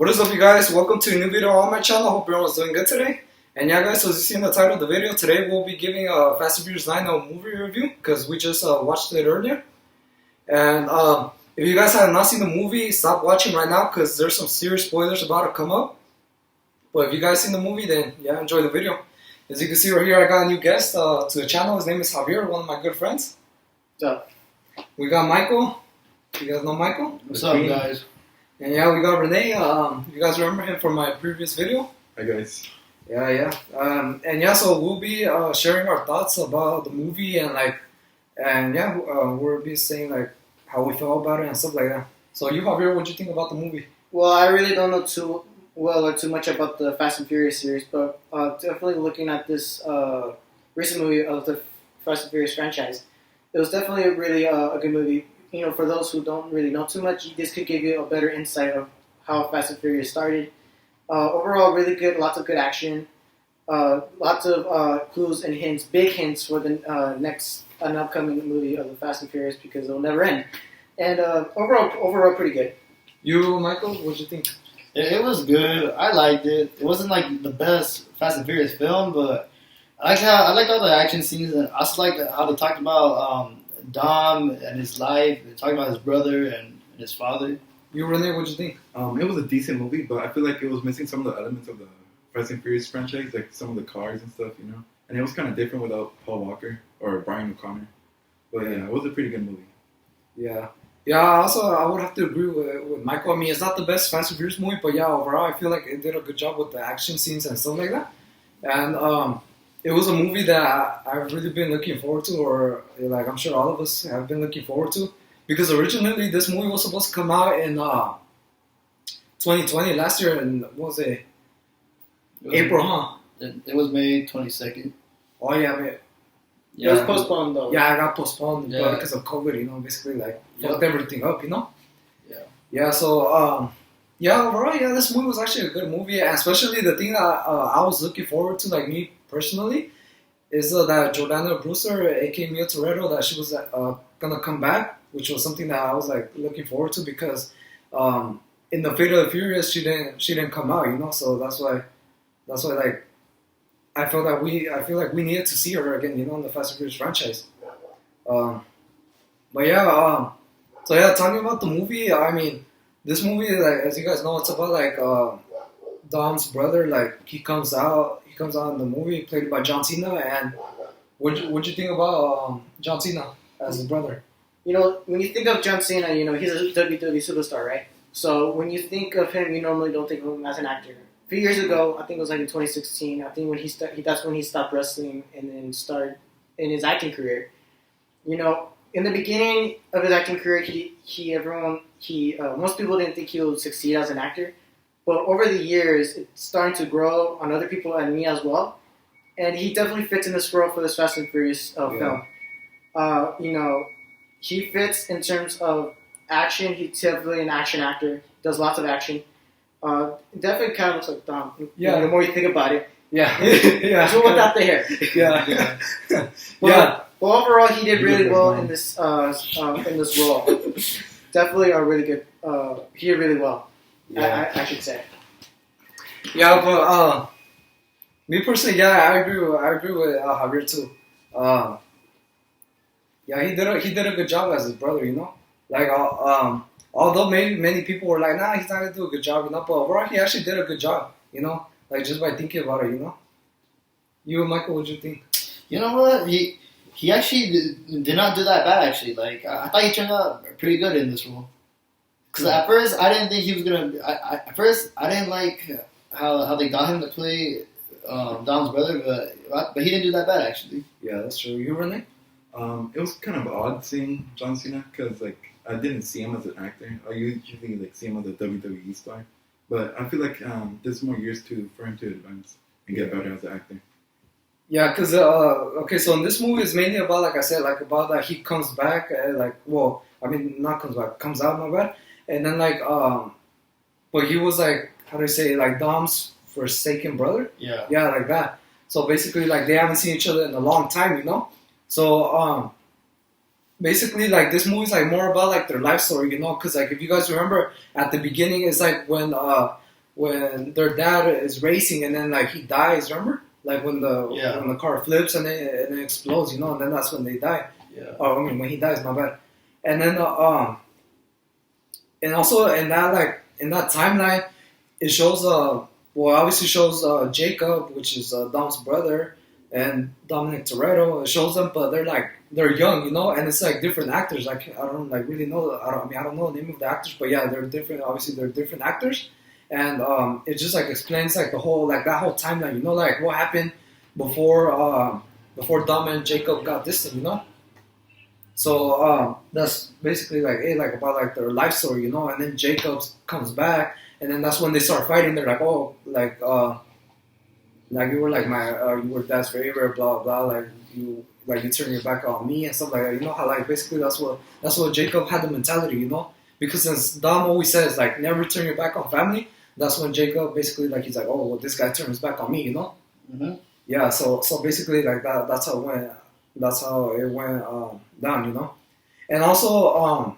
What is up, you guys? Welcome to a new video on my channel. Hope everyone's doing good today. And yeah, guys, so as you see in the title of the video, today we'll be giving a Fast and Furious 9 movie review because we just watched it earlier. And if you guys have not seen the movie, stop watching right now because there's some serious spoilers about to come up. But if you guys seen the movie, then yeah, enjoy the video. As you can see right here, I got a new guest to the channel. His name is Xavier, one of my good friends. What's up? We got Michael. You guys know Michael? What's up, guys? And yeah, we got Rene. You guys remember him from my previous video? Hi guys. Yeah. And yeah, so we'll be sharing our thoughts about the movie we'll be saying like how we felt about it and stuff like that. So you, Javier, what do you think about the movie? Well, I really don't know too well or too much about the Fast and Furious series, but definitely looking at this recent movie of the Fast and Furious franchise, it was definitely really a good movie. You know, for those who don't really know too much, this could give you a better insight of how Fast and Furious started. Overall, really good, lots of good action, lots of clues and hints, big hints for the an upcoming movie of the Fast and Furious because it'll never end. And overall, pretty good. You, Michael, what'd you think? It was good. I liked it. It wasn't like the best Fast and Furious film, but I liked all the action scenes, and I also liked how they talked about Dom and his life. They talked about his brother and his father. You, Rene, what'd you think? It was a decent movie, but I feel like it was missing some of the elements of the Fast and Furious franchise, like some of the cars and stuff, you know. And it was kind of different without Paul Walker or Brian O'Connor. But yeah, it was a pretty good movie. Yeah. Also, I would have to agree with Michael. I mean, it's not the best Fast and Furious movie, but yeah, overall, I feel like it did a good job with the action scenes and stuff like that. And it was a movie that I've really been looking forward to, or like I'm sure all of us have been looking forward to, because originally this movie was supposed to come out in 2020, last year, and what was it? April, huh? It was May 22nd. Oh yeah, man. Yeah. It was postponed though. Yeah, it got postponed because of COVID, you know, basically like fucked everything up, you know? Yeah, so overall, this movie was actually a good movie, and especially the thing that I was looking forward to, like me personally, is that Jordana Brewster, aka Mia Toretto, that she was gonna come back, which was something that I was like looking forward to because in the Fate of the Furious she didn't come out, you know, so that's why like I feel like we needed to see her again, you know, in the Fast and Furious franchise. Talking about the movie, I mean, this movie, like as you guys know, it's about like Dom's brother, like he comes out in the movie played by John Cena. And what'd you think about John Cena as his brother? You know, when you think of John Cena, you know he's a WWE superstar, right? So when you think of him, you normally don't think of him as an actor. A few years ago, I think it was like in 2016. I think that's when he stopped wrestling and then started in his acting career. You know, in the beginning of his acting career, most people didn't think he would succeed as an actor. But over the years, it's starting to grow on other people and me as well. And he definitely fits in this role for this Fast and Furious film. You know, he fits in terms of action. He's definitely an action actor. Does lots of action. Definitely kind of looks like Dom. Yeah. The more you think about it. Yeah. So without the hair. But overall, he did really well in this role. Definitely a really good. He did really well. I should say. Yeah, but me personally, I agree with Javier too. He did a good job as his brother, you know. Like although maybe many people were like, nah, he's not gonna do a good job, you know. But overall, he actually did a good job, you know. Like just by thinking about it, you know. You, Michael, what'd you think? You know what? He actually did not do that bad. Actually, like I thought he turned out pretty good in this role. Because at first I didn't think he was gonna. At first I didn't like how they got him to play Dom's brother, but he didn't do that bad actually. Yeah, that's true. You, Rene? It was kind of odd seeing John Cena because like I didn't see him as an actor. I usually like see him as a WWE star, but I feel like there's more years for him to advance and get better as an actor. Yeah, because so in this movie it's mainly about, like I said, like about that he comes back, comes out, my bad, and then like but he was like, how do you say, like Dom's forsaken brother? Yeah, like that. So basically, like they haven't seen each other in a long time, you know. So basically, like, this movie's, like, more about, like, their life story, you know? Because, like, if you guys remember, at the beginning, it's, like, when when their dad is racing and then like he dies. Remember, like when the car flips and it explodes, you know, and then that's when they die. Yeah. Or I mean, when he dies, my bad. And then and also in that timeline, it shows obviously shows Jacob, which is Dom's brother, and Dominic Toretto. It shows them, but they're young, you know, and it's like different actors. Like I don't like really know. I don't know the name of the actors, but yeah, they're different. Obviously, they're different actors, and it just like explains like the whole like that whole timeline, you know, like what happened before Dom and Jacob got distant, you know. So that's basically like it, like about like their life story, you know. And then Jacob comes back, and then that's when they start fighting. They're like, oh, like you were like you were dad's favorite, blah blah. Like you turn your back on me and stuff like that. You know how like basically that's what Jacob had the mentality, you know. Because since Dom always says like never turn your back on family, that's when Jacob basically like he's like, oh, well, this guy turned his back on me, you know. Mm-hmm. Yeah. So basically like that's how it went. That's how it went down, you know. And also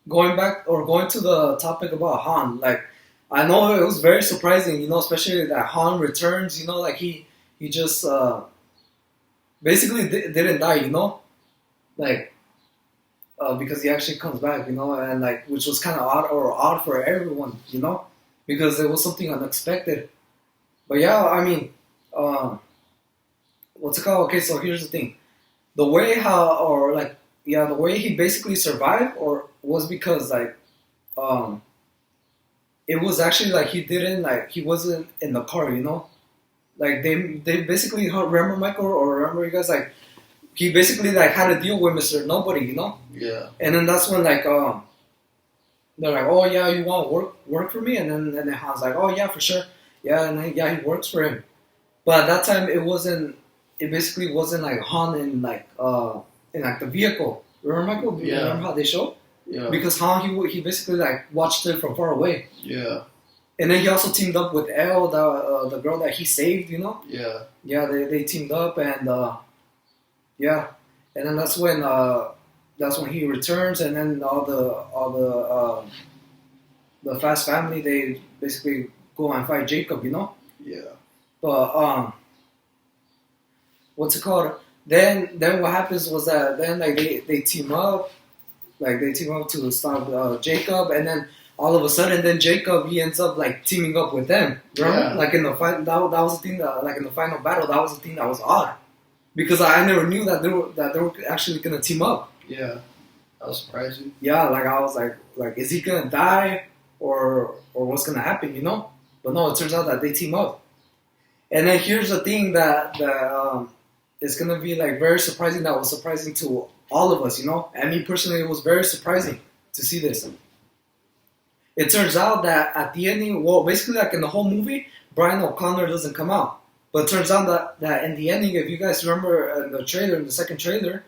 going to the topic about Han, like I know it was very surprising, you know, especially that Han returns, you know, like he just basically didn't die, you know, like because he actually comes back, you know, and like which was kind of odd for everyone, you know, because it was something unexpected. But yeah, I mean, what's it called? Okay, so here's the thing: the way the way he basically survived, or was because like, it was actually like he wasn't in the car, you know, like they basically remember Michael or remember you guys like he basically like had a deal with Mr. Nobody, you know. Yeah. And then that's when like they're like, oh yeah, you want work for me, and then Han's like, oh yeah, for sure, yeah, and then yeah, he works for him, but at that time it basically wasn't like Han in like the vehicle. Remember Michael? Yeah. Remember how they showed? Yeah. Because Han he basically like watched it from far away. Yeah. And then he also teamed up with Elle, the girl that he saved, you know. Yeah. Yeah, they teamed up and yeah, and then that's when he returns, and then all the Fast family they basically go and fight Jacob, you know. Yeah. But what's it called? Then what happens was that then like they team up, to stop Jacob, and then all of a sudden then Jacob he ends up like teaming up with them. Remember? Yeah. Like in the fight, that was the thing that like in the final battle, that was the thing that was odd, because I never knew that they were actually gonna team up. Yeah. That was surprising. Yeah, like I was like is he gonna die or what's gonna happen, you know? But no, it turns out that they team up. And then here's the thing that is gonna be like very surprising. That was surprising to all of us, you know. And me personally, it was very surprising to see this. It turns out that at the ending, well, basically like in the whole movie, Brian O'Connor doesn't come out. But it turns out that in the ending, if you guys remember in the second trailer,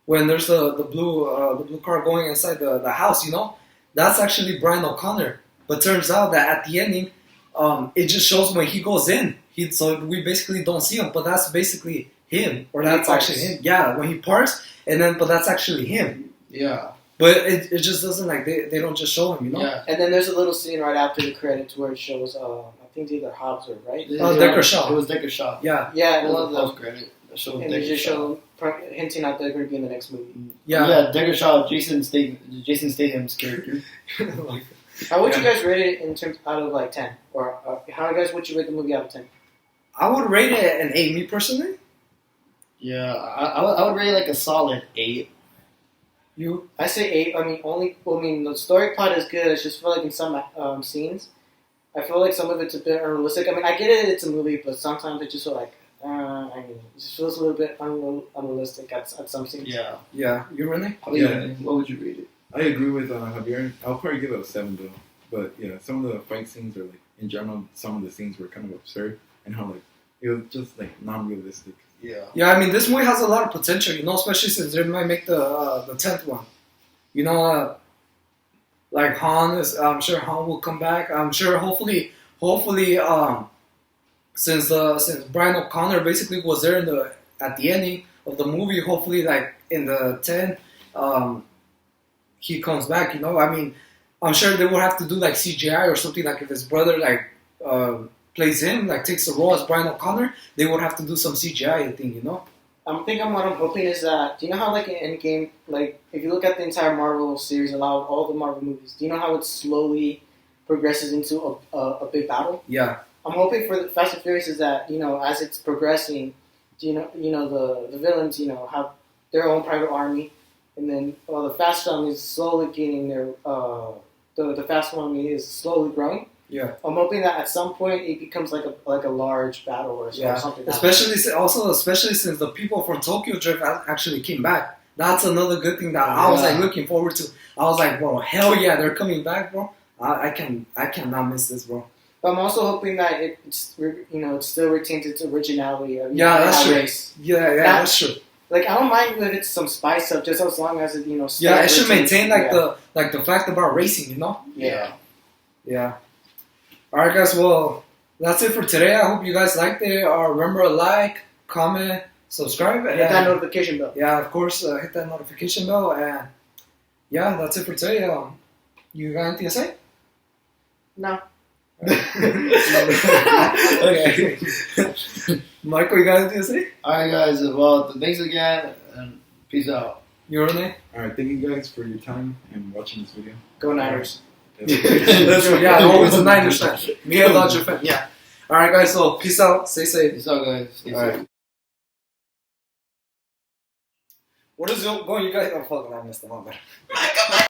when there's the blue car going inside the house, you know, that's actually Brian O'Connor. But turns out that at the ending, it just shows when he goes in. So we basically don't see him, but that's basically him, or that's actually him. Yeah, when he parks, but that's actually him. Yeah. But it just doesn't like they don't just show him, you know. Yeah. And then there's a little scene right after the credits where it shows I think it's either Hobbs or right. Decker Shaw. It was Decker Shaw. Yeah. Yeah, I love those credits. And they just show hinting at they're going to be in the next movie. Yeah. Yeah, Decker Shaw, Jason Statham's character. Like, how would you guys rate it in terms out of like 10, or how guys would you rate the movie out of 10? I would rate it an 8, me personally. Yeah, I would rate it like a solid 8. You? I say 8. I mean, the story plot is good. It's just feel like in some scenes, I feel like some of it's a bit unrealistic. I mean, I get it; it's a movie, but sometimes it just feel like, it just feels a little bit unrealistic at some scenes. Yeah. Yeah. You, Rene? What would you rate it? I agree with Javier. I'll probably give it a 7 though. But yeah, some of the fight scenes are like, in general, some of the scenes were kind of absurd, and how like it was just like non-realistic. Yeah. Yeah, I mean, this movie has a lot of potential, you know, especially since they might make the 10th one. You know, like I'm sure Han will come back. I'm sure, hopefully, since Brian O'Connor basically was there at the ending of the movie, hopefully, like in the 10, he comes back. You know, I mean, I'm sure they would have to do like CGI or something. Like if his brother like plays him, like takes the role as Brian O'Connor, they would have to do some CGI thing, you know. What I'm hoping is that, do you know how like in Endgame, like if you look at the entire Marvel series, all the Marvel movies, do you know how it slowly progresses into a big battle? Yeah. I'm hoping for the Fast and Furious is that, you know, as it's progressing, the villains, you know, have their own private army, and then the Fast family is slowly gaining their the Fast family is slowly growing. Yeah. I'm hoping that at some point it becomes like a large battle or something. Especially since the people from Tokyo Drift actually came back. That's another good thing that I was like looking forward to. I was like, bro, hell yeah, they're coming back, bro. I cannot miss this, bro. But I'm also hoping that it still retains its originality. That's true. Race. That's true. Like I don't mind if it's some spice up, just as long as it it should maintain the fact about racing, you know. Yeah. Yeah. All right, guys. Well, that's it for today. I hope you guys liked it. Remember to like, comment, subscribe, and hit that notification bell. Yeah, of course, hit that notification bell. And yeah, that's it for today. You got anything to say? No. Okay. Michael, you got anything to say? Alright, guys. Well, thanks again, and peace out. You, Rene? Alright, thank you guys for your time and watching this video. Go Niners. Yeah, always a Niners fan. Me a Dodger fan. Yeah. Alright, guys. So peace out. Stay safe. Peace out, guys. Stay safe. What is going? You guys? Oh fuck! I messed them up.